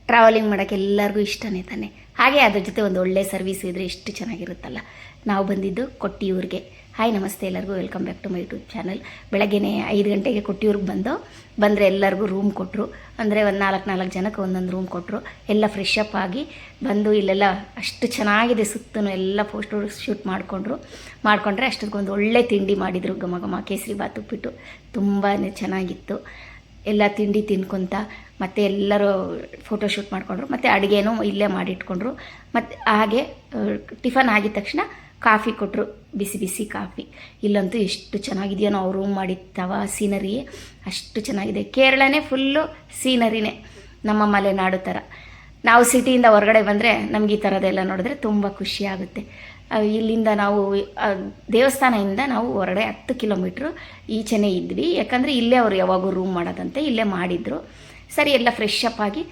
Travelling ಮಾಡೋಕ್ಕೆ ಎಲ್ಲರಿಗೂ ಇಷ್ಟನೇ ತಾನೆ. ಹಾಗೆ ಅದ್ರ ಜೊತೆ ಒಂದು ಒಳ್ಳೆ ಸರ್ವಿಸ್ ಇದ್ದರೆ ಎಷ್ಟು ಚೆನ್ನಾಗಿರುತ್ತಲ್ಲ. ನಾವು ಬಂದಿದ್ದು ಕೊಟ್ಟಿಯೂರಿಗೆ. ಹಾಯ್ ನಮಸ್ತೆ ಎಲ್ಲರಿಗೂ, welcome back to my YouTube channel. ಬೆಳಗ್ಗೆನೇ 5 ಗಂಟೆಗೆ ಕೊಟ್ಟಿಯೂರಿಗೆ ಬಂದರೆ ಎಲ್ಲರಿಗೂ ರೂಮ್ ಕೊಟ್ಟರು. ಅಂದರೆ ಒಂದು 4 ಜನಕ್ಕೆ ಒಂದೊಂದು ರೂಮ್ ಕೊಟ್ಟರು. ಎಲ್ಲ ಫ್ರೆಶ್ ಅಪ್ ಆಗಿ ಬಂದು ಇಲ್ಲೆಲ್ಲ ಅಷ್ಟು ಚೆನ್ನಾಗಿದೆ, ಸುತ್ತೂ ಎಲ್ಲ ಫೋಟೋ ಶೂಟ್ ಮಾಡಿಕೊಂಡ್ರೆ ಅಷ್ಟೊಂದು ಒಳ್ಳೆ ತಿಂಡಿ ಮಾಡಿದರು. ಘಮ ಕೇಸರಿ ಬಾತ್ ಉಪ್ಪಿಟ್ಟು ತುಂಬಾ ಚೆನ್ನಾಗಿತ್ತು. ಎಲ್ಲ ತಿಂಡಿ ತಿನ್ಕೊತ ಮತ್ತು ಎಲ್ಲರೂ ಫೋಟೋಶೂಟ್ ಮಾಡಿಕೊಂಡ್ರು. ಮತ್ತು ಅಡುಗೆನೂ ಇಲ್ಲೇ ಮಾಡಿಟ್ಕೊಂಡ್ರು. ಮತ್ತು ಹಾಗೆ ಟಿಫನ್ ಆಗಿದ ತಕ್ಷಣ ಕಾಫಿ ಕೊಟ್ಟರು, ಬಿಸಿ ಬಿಸಿ ಕಾಫಿ. ಇಲ್ಲಂತೂ ಎಷ್ಟು ಚೆನ್ನಾಗಿದೆಯೋ ನಾವು ರೂಮ್ ಮಾಡಿತ್ತವ ಸೀನರಿ ಅಷ್ಟು ಚೆನ್ನಾಗಿದೆ. ಕೇರಳನೇ ಫುಲ್ಲು ಸೀನರಿನೇ, ನಮ್ಮ ಮಲೆನಾಡು ಥರ. ನಾವು ಸಿಟಿಯಿಂದ ಹೊರಗಡೆ ಬಂದರೆ ನಮ್ಗೆ ಈ ಥರದ್ದೆಲ್ಲ ನೋಡಿದ್ರೆ ತುಂಬ ಖುಷಿ ಆಗುತ್ತೆ. ಇಲ್ಲಿಂದ ನಾವು ದೇವಸ್ಥಾನದಿಂದ ನಾವು ಹೊರಗಡೆ 10 ಕಿಲೋಮೀಟ್ರು ಈಚೆನೇ ಇದ್ವಿ. ಯಾಕಂದರೆ ಇಲ್ಲೇ ಅವರು ಯಾವಾಗೂ ರೂಮ್ ಮಾಡೋದಂತೆ ಇಲ್ಲೇ ಮಾಡಿದರು. ಸರಿ, ಎಲ್ಲ ಫ್ರೆಶ್ ಅಪ್ ಆಗಿ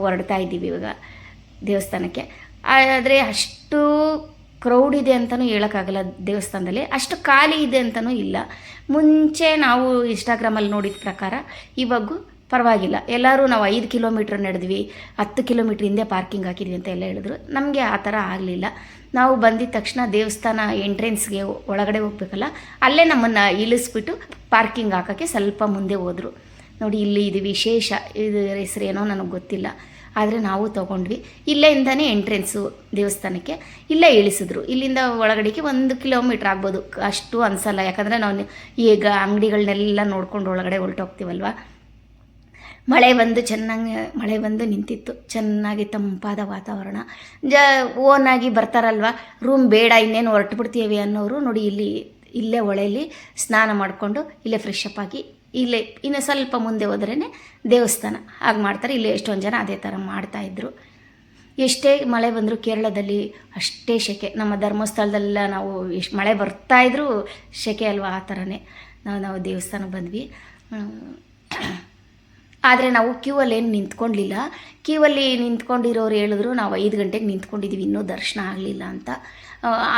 ಹೊರಡ್ತಾ ಇದ್ದೀವಿ ಇವಾಗ ದೇವಸ್ಥಾನಕ್ಕೆ. ಆದರೆ ಅಷ್ಟು ಕ್ರೌಡ್ ಇದೆ ಅಂತಲೂ ಹೇಳೋಕ್ಕಾಗಲ್ಲ ದೇವಸ್ಥಾನದಲ್ಲಿ, ಅಷ್ಟು ಖಾಲಿ ಇದೆ ಅಂತಲೂ ಇಲ್ಲ. ಮುಂಚೆ ನಾವು ಇನ್ಸ್ಟಾಗ್ರಾಮಲ್ಲಿ ನೋಡಿದ ಪ್ರಕಾರ ಇವಾಗೂ ಪರವಾಗಿಲ್ಲ. ಎಲ್ಲರೂ ನಾವು 5 ಕಿಲೋಮೀಟ್ರ್ ನಡೆದ್ವಿ, 10 ಕಿಲೋಮೀಟ್ರ್ ಹಿಂದೆ ಪಾರ್ಕಿಂಗ್ ಹಾಕಿದ್ವಿ ಅಂತ ಎಲ್ಲ ಹೇಳಿದ್ರು. ನಮಗೆ ಆ ಥರ ಆಗಲಿಲ್ಲ. ನಾವು ಬಂದಿದ್ದ ತಕ್ಷಣ ದೇವಸ್ಥಾನ ಎಂಟ್ರೆನ್ಸ್ಗೆ ಒಳಗಡೆ ಹೋಗ್ಬೇಕಲ್ಲ, ಅಲ್ಲೇ ನಮ್ಮನ್ನು ಇಳಿಸ್ಬಿಟ್ಟು ಪಾರ್ಕಿಂಗ್ ಹಾಕೋಕ್ಕೆ ಸ್ವಲ್ಪ ಮುಂದೆ ಹೋದರು. ನೋಡಿ, ಇಲ್ಲಿ ಇದು ವಿಶೇಷ, ಇದು ಹೆಸರೇನೋ ನನಗೆ ಗೊತ್ತಿಲ್ಲ, ಆದರೆ ನಾವು ತೊಗೊಂಡ್ವಿ. ಇಲ್ಲಿಂದನೇ ಎಂಟ್ರೆನ್ಸು ದೇವಸ್ಥಾನಕ್ಕೆ, ಇಲ್ಲೇ ಇಳಿಸಿದ್ರು. ಇಲ್ಲಿಂದ ಒಳಗಡೆಗೆ 1 ಕಿಲೋಮೀಟ್ರ್ ಆಗ್ಬೋದು, ಅಷ್ಟು ಅನಿಸಲ್ಲ. ಯಾಕಂದರೆ ನಾವು ಈಗ ಅಂಗಡಿಗಳನ್ನೆಲ್ಲ ನೋಡ್ಕೊಂಡು ಒಳಗಡೆ ಹೊರಟೋಗ್ತೀವಲ್ವ. ಮಳೆ ಬಂದು ನಿಂತಿತ್ತು. ಚೆನ್ನಾಗಿ ತಂಪಾದ ವಾತಾವರಣ. ಓನಾಗಿ ಬರ್ತಾರಲ್ವ, ರೂಮ್ ಬೇಡ ಇನ್ನೇನು ಹೊರಟು ಬಿಡ್ತೀವಿ ಅನ್ನೋರು ನೋಡಿ ಇಲ್ಲೇ ಹೊಳೆಯಲ್ಲಿ ಸ್ನಾನ ಮಾಡಿಕೊಂಡು ಇಲ್ಲೇ ಫ್ರೆಶ್ ಅಪ್ ಆಗಿ ಇಲ್ಲೇ ಇನ್ನು ಸ್ವಲ್ಪ ಮುಂದೆ ಹೋದ್ರೇ ದೇವಸ್ಥಾನ. ಹಾಗೆ ಮಾಡ್ತಾರೆ. ಇಲ್ಲೇ ಎಷ್ಟೊಂದು ಜನ ಅದೇ ಥರ ಮಾಡ್ತಾಯಿದ್ರು. ಎಷ್ಟೇ ಮಳೆ ಬಂದರೂ ಕೇರಳದಲ್ಲಿ ಅಷ್ಟೇ ಸೆಕೆ. ನಮ್ಮ ಧರ್ಮಸ್ಥಳದಲ್ಲ ನಾವು ಎಷ್ಟು ಮಳೆ ಬರ್ತಾಯಿದ್ರು ಸೆಕೆ ಅಲ್ವಾ, ಆ ಥರನೇ ನಾವು ದೇವಸ್ಥಾನಕ್ಕೆ ಬಂದ್ವಿ. ಆದರೆ ನಾವು ಕ್ಯೂವಲ್ಲಿ ಏನು ನಿಂತ್ಕೊಳ್ಳಲಿಲ್ಲ. ಕ್ಯೂವಲ್ಲಿ ನಿಂತ್ಕೊಂಡಿರೋರು ಹೇಳಿದ್ರು ನಾವು 5 ಗಂಟೆಗೆ ನಿಂತ್ಕೊಂಡಿದ್ದೀವಿ, ಇನ್ನೂ ದರ್ಶನ ಆಗಲಿಲ್ಲ ಅಂತ.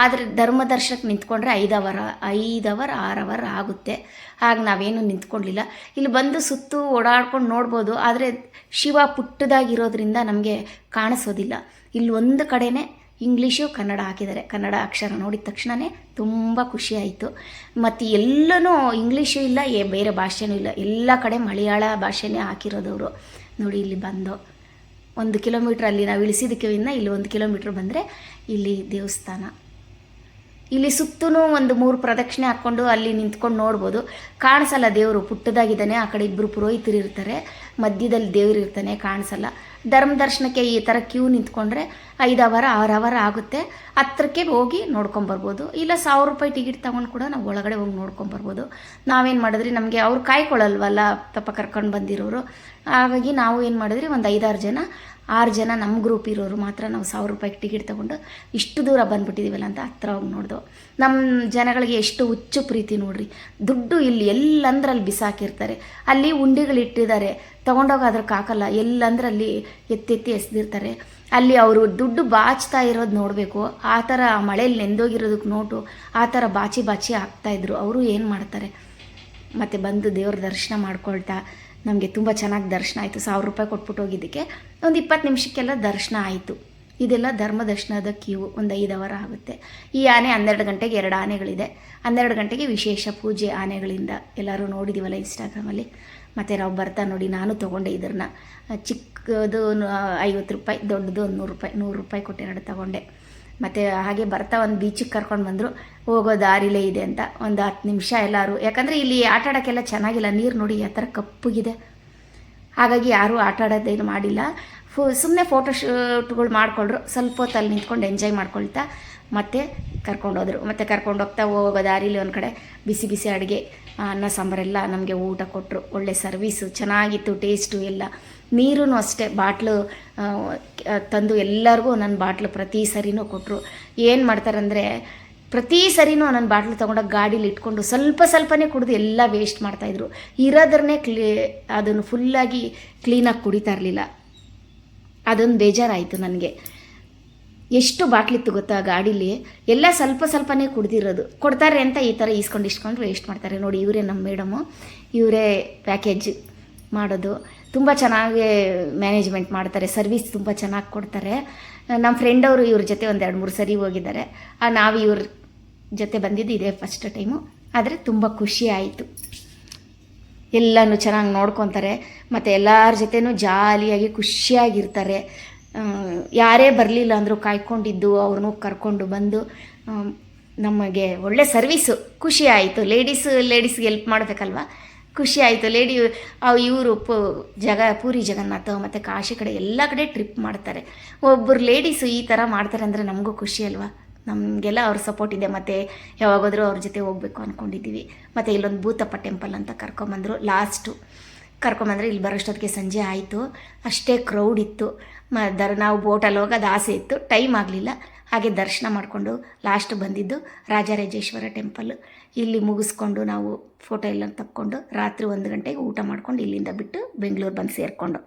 ಆದರೆ ಧರ್ಮ ದರ್ಶನಕ್ಕೆ ನಿಂತ್ಕೊಂಡ್ರೆ 5 ಅವರ್ 6 ಅವರ್ ಆಗುತ್ತೆ. ಹಾಗೆ ನಾವೇನು ನಿಂತ್ಕೊಳ್ಳಲಿಲ್ಲ. ಇಲ್ಲಿ ಬಂದು ಸುತ್ತು ಓಡಾಡ್ಕೊಂಡು ನೋಡ್ಬೋದು. ಆದರೆ ಶಿವ ಪುಟ್ಟದಾಗಿರೋದ್ರಿಂದ ನಮಗೆ ಕಾಣಿಸೋದಿಲ್ಲ. ಇಲ್ಲಿ ಒಂದು ಕಡೆನೇ ಇಂಗ್ಲೀಷು ಕನ್ನಡ ಹಾಕಿದ್ದಾರೆ. ಕನ್ನಡ ಅಕ್ಷರ ನೋಡಿದ ತಕ್ಷಣವೇ ತುಂಬ ಖುಷಿಯಾಯಿತು. ಮತ್ತು ಎಲ್ಲನೂ ಇಂಗ್ಲೀಷು ಇಲ್ಲ, ಬೇರೆ ಭಾಷೆನೂ ಇಲ್ಲ, ಎಲ್ಲ ಕಡೆ ಮಲಯಾಳ ಭಾಷೆನೇ ಹಾಕಿರೋದವರು. ನೋಡಿ, ಇಲ್ಲಿ ಬಂದು 1 ಕಿಲೋಮೀಟ್ರ್ ಅಲ್ಲಿ ನಾವು ಇಳಿಸಿದ್ದಕ್ಕೆ ಇಲ್ಲಿ 1 ಕಿಲೋಮೀಟ್ರ್ ಬಂದರೆ ಇಲ್ಲಿ ದೇವಸ್ಥಾನ. ಇಲ್ಲಿ ಸುತ್ತೂ ಒಂದು 3 ಪ್ರದಕ್ಷಿಣೆ ಹಾಕ್ಕೊಂಡು ಅಲ್ಲಿ ನಿಂತ್ಕೊಂಡು ನೋಡ್ಬೋದು. ಕಾಣಿಸಲ್ಲ, ದೇವರು ಪುಟ್ಟದಾಗಿದ್ದಾನೆ. ಆ ಕಡೆ 2 ಪುರೋಹಿತರು ಇರ್ತಾರೆ, ಮಧ್ಯದಲ್ಲಿ ದೇವರು ಇರ್ತಾನೆ, ಕಾಣಿಸಲ್ಲ. ಧರ್ಮ ದರ್ಶನಕ್ಕೆ ಈ ಥರ ಕ್ಯೂ ನಿಂತ್ಕೊಂಡ್ರೆ 5 ಅವರ್ 6 ಅವರ್ ಆಗುತ್ತೆ. ಹತ್ರಕ್ಕೆ ಹೋಗಿ ನೋಡ್ಕೊಂಬರ್ಬೋದು. ಇಲ್ಲ 1000 ರೂಪಾಯಿ ಟಿಕೆಟ್ ತೊಗೊಂಡು ಕೂಡ ನಾವು ಒಳಗಡೆ ಹೋಗಿ ನೋಡ್ಕೊಂಬರ್ಬೋದು. ನಾವೇನು ಮಾಡಿದ್ರಿ, ನಮಗೆ ಅವ್ರು ಕಾಯ್ಕೊಳ್ಳಲ್ವಲ್ಲ ಪಾಪ ಕರ್ಕೊಂಡು ಬಂದಿರೋರು. ಹಾಗಾಗಿ ನಾವು ಏನು ಮಾಡಿದ್ರಿ, ಒಂದು 6 ಜನ ನಮ್ಮ ಗ್ರೂಪ್ ಇರೋರು ಮಾತ್ರ ನಾವು 1000 ರೂಪಾಯಿಗೆ ಟಿಕೆಟ್ ತೊಗೊಂಡು ಇಷ್ಟು ದೂರ ಬಂದುಬಿಟ್ಟಿದ್ದೀವಲ್ಲ ಅಂತ ಹತ್ರ ಹೋಗಿ ನೋಡ್ದೋ. ನಮ್ಮ ಜನಗಳಿಗೆ ಎಷ್ಟು ಹುಚ್ಚು ಪ್ರೀತಿ ನೋಡ್ರಿ. ದುಡ್ಡು ಇಲ್ಲಿ ಎಲ್ಲಂದ್ರಲ್ಲಿ ಬಿಸಾಕಿರ್ತಾರೆ. ಅಲ್ಲಿ ಉಂಡಿಗಳಿಟ್ಟಿದ್ದಾರೆ, ತೊಗೊಂಡೋಗೋದ್ರಕ್ಕೆ ಹಾಕಲ್ಲ. ಎಲ್ಲಂದ್ರಲ್ಲಿ ಎತ್ತೆತ್ತಿ ಎಸ್ದಿರ್ತಾರೆ. ಅಲ್ಲಿ ಅವರು ದುಡ್ಡು ಬಾಚ್ತಾ ಇರೋದು ನೋಡಬೇಕು. ಆ ಥರ ಮಳೇಲಿ ನೆಂದೋಗಿರೋದಕ್ಕೆ ನೋಟು ಆ ಥರ ಬಾಚಿ ಹಾಕ್ತಾಯಿದ್ರು. ಅವರು ಏನು ಮಾಡ್ತಾರೆ. ಮತ್ತು ಬಂದು ದೇವ್ರ ದರ್ಶನ ಮಾಡ್ಕೊಳ್ತಾ ನಮಗೆ ತುಂಬ ಚೆನ್ನಾಗಿ ದರ್ಶನ ಆಯಿತು. 1000 ರೂಪಾಯಿ ಕೊಟ್ಬಿಟ್ಟು ಹೋಗಿದ್ದಕ್ಕೆ ಒಂದು 20 ನಿಮಿಷಕ್ಕೆಲ್ಲ ದರ್ಶನ ಆಯಿತು. ಇದೆಲ್ಲ ಧರ್ಮ ದರ್ಶನದ ಕ್ಯೂ. ಒಂದು 5 ಅವರ್ ಆಗುತ್ತೆ. ಈ ಆನೆ 12 ಗಂಟೆಗೆ 2 ಆನೆಗಳಿದೆ. 12 ಗಂಟೆಗೆ ವಿಶೇಷ ಪೂಜೆ ಆನೆಗಳಿಂದ ಎಲ್ಲರೂ ನೋಡಿದ್ದೀವಲ್ಲ ಇನ್ಸ್ಟಾಗ್ರಾಮಲ್ಲಿ. ಮತ್ತು ನಾವು ಬರ್ತಾ ನೋಡಿ, ನಾನು ತೊಗೊಂಡೆ ಇದನ್ನು. ಚಿಕ್ಕದು 50 ರೂಪಾಯಿ, ದೊಡ್ಡದು 100 ರೂಪಾಯಿ ಕೊಟ್ಟು 2 ತೊಗೊಂಡೆ. ಮತ್ತು ಹಾಗೆ ಬರ್ತಾ ಒಂದು ಬೀಚಿಗೆ ಕರ್ಕೊಂಡು ಬಂದರು. ಹೋಗೋ ದಾರಿಲೇ ಇದೆ ಅಂತ ಒಂದು 10 ನಿಮಿಷ ಎಲ್ಲರೂ. ಯಾಕಂದರೆ ಇಲ್ಲಿ ಆಟ ಆಡೋಕ್ಕೆಲ್ಲ ಚೆನ್ನಾಗಿಲ್ಲ, ನೀರು ನೋಡಿ ಆ ಥರ ಕಪ್ಪಗಿದೆ. ಹಾಗಾಗಿ ಯಾರೂ ಆಟ ಆಡೋದೇನು ಮಾಡಿಲ್ಲ. ಸುಮ್ಮನೆ ಫೋಟೋಶೂಟ್ಗಳು ಮಾಡಿಕೊಂಡ್ರು. ಸ್ವಲ್ಪ ಹೊತ್ತು ಅಲ್ಲಿ ನಿಂತ್ಕೊಂಡು ಎಂಜಾಯ್ ಮಾಡ್ಕೊಳ್ತಾ ಮತ್ತೆ ಕರ್ಕೊಂಡೋದ್ರು. ಮತ್ತು ಕರ್ಕೊಂಡು ಹೋಗೋ ದಾರಿಲಿ ಒಂದು ಕಡೆ ಬಿಸಿ ಬಿಸಿ ಅಡುಗೆ, ಅನ್ನ ಸಾಂಬಾರೆಲ್ಲ ನಮಗೆ ಊಟ ಕೊಟ್ಟರು. ಒಳ್ಳೆ ಸರ್ವೀಸು, ಚೆನ್ನಾಗಿತ್ತು ಟೇಸ್ಟು ಎಲ್ಲ. ನೀರೂ ಅಷ್ಟೇ ಬಾಟ್ಲು ತಂದು ಎಲ್ಲರಿಗೂ ನನ್ನ ಬಾಟ್ಲು ಪ್ರತಿ ಸರಿನೂ ಕೊಟ್ಟರು. ಏನು ಮಾಡ್ತಾರಂದರೆ, ಪ್ರತಿ ಸರಿನೂ ನನ್ನ ಬಾಟ್ಲು ತೊಗೊಂಡೋಗಿ ಗಾಡೀಲಿ ಇಟ್ಕೊಂಡು ಸ್ವಲ್ಪನೇ ಕುಡಿದು ಎಲ್ಲ ವೇಸ್ಟ್ ಮಾಡ್ತಾಯಿದ್ರು. ಇರೋದ್ರನ್ನೇ ಅದನ್ನು ಫುಲ್ಲಾಗಿ ಕ್ಲೀನಾಗಿ ಕುಡಿತಾ ಇರಲಿಲ್ಲ. ಅದೊಂದು ಬೇಜಾರಾಯಿತು ನನಗೆ. ಎಷ್ಟು ಬಾಟ್ಲಿತ್ತು ಗೊತ್ತಾ ಗಾಡೀಲಿ, ಎಲ್ಲ ಸ್ವಲ್ಪನೇ ಕುಡ್ದಿರೋದು. ಕೊಡ್ತಾರೆ ಅಂತ ಈ ಥರ ಇಸ್ಕೊಂಡು ವೇಸ್ಟ್ ಮಾಡ್ತಾರೆ. ನೋಡಿ, ಇವರೇ ನಮ್ಮ ಮೇಡಮು, ಇವರೇ ಪ್ಯಾಕೇಜ್ ಮಾಡೋದು. ತುಂಬ ಚೆನ್ನಾಗಿ ಮ್ಯಾನೇಜ್ಮೆಂಟ್ ಮಾಡ್ತಾರೆ, ಸರ್ವಿಸ್ ತುಂಬ ಚೆನ್ನಾಗಿ ಕೊಡ್ತಾರೆ. ನಮ್ಮ ಫ್ರೆಂಡ್ ಅವರು ಇವ್ರ ಜೊತೆ ಒಂದು 2-3 ಸರಿ ಹೋಗಿದ್ದಾರೆ. ನಾವು ಇವ್ರ ಜೊತೆ ಬಂದಿದ್ದು ಇದೇ ಫಸ್ಟ್ ಟೈಮು. ಆದರೆ ತುಂಬ ಖುಷಿ ಆಯಿತು. ಎಲ್ಲನೂ ಚೆನ್ನಾಗಿ ನೋಡ್ಕೊತಾರೆ ಮತ್ತು ಎಲ್ಲರ ಜೊತೆನೂ ಜಾಲಿಯಾಗಿ ಖುಷಿಯಾಗಿರ್ತಾರೆ. ಯಾರೇ ಬರಲಿಲ್ಲ ಅಂದರೂ ಕಾಯ್ಕೊಂಡಿದ್ದು ಅವ್ರನ್ನೂ ಕರ್ಕೊಂಡು ಬಂದು ನಮಗೆ ಒಳ್ಳೆ ಸರ್ವೀಸು. ಖುಷಿ ಆಯಿತು. ಲೇಡೀಸ್ಗೆ ಹೆಲ್ಪ್ ಮಾಡಬೇಕಲ್ವ, ಖುಷಿ ಆಯಿತು. ಇವರು ಪೂರಿ ಜಗನ್ನಾಥ ಮತ್ತು ಕಾಶಿ ಕಡೆ ಎಲ್ಲ ಕಡೆ ಟ್ರಿಪ್ ಮಾಡ್ತಾರೆ. ಒಬ್ಬರು ಲೇಡೀಸು ಈ ಥರ ಮಾಡ್ತಾರೆ ಅಂದರೆ ನಮಗೂ ಖುಷಿ ಅಲ್ವಾ. ನಮಗೆಲ್ಲ ಅವ್ರ ಸಪೋರ್ಟ್ ಇದೆ. ಮತ್ತು ಯಾವಾಗಾದರೂ ಅವ್ರ ಜೊತೆ ಹೋಗ್ಬೇಕು ಅಂದ್ಕೊಂಡಿದ್ದೀವಿ. ಮತ್ತು ಇಲ್ಲೊಂದು ಭೂತಪ್ಪ ಟೆಂಪಲ್ ಅಂತ ಕರ್ಕೊಂಬಂದರು. ಕರ್ಕೊಂಬಂದರೆ ಇಲ್ಲಿ ಬರೋಷ್ಟೊತ್ತಿಗೆ ಸಂಜೆ ಆಯಿತು. ಅಷ್ಟೇ ಕ್ರೌಡ್ ಇತ್ತು. ನಾವು ಬೋಟಲ್ಲಿ ಹೋಗೋದು ಆಸೆ ಇತ್ತು, ಟೈಮ್ ಆಗಲಿಲ್ಲ. ಹಾಗೆ ದರ್ಶನ ಮಾಡಿಕೊಂಡು ಲಾಸ್ಟ್ ಬಂದಿದ್ದು ರಾಜರಾಜೇಶ್ವರ ಟೆಂಪಲ್. ಇಲ್ಲಿ ಮುಗಿಸ್ಕೊಂಡು ನಾವು ಫೋಟೋ ಎಲ್ಲ ತಕ್ಕೊಂಡು ರಾತ್ರಿ 1 ಗಂಟೆಗೆ ಊಟ ಮಾಡ್ಕೊಂಡು ಇಲ್ಲಿಂದ ಬಿಟ್ಟು ಬೆಂಗಳೂರು ಬಂದು ಸೇರಿಕೊಂಡು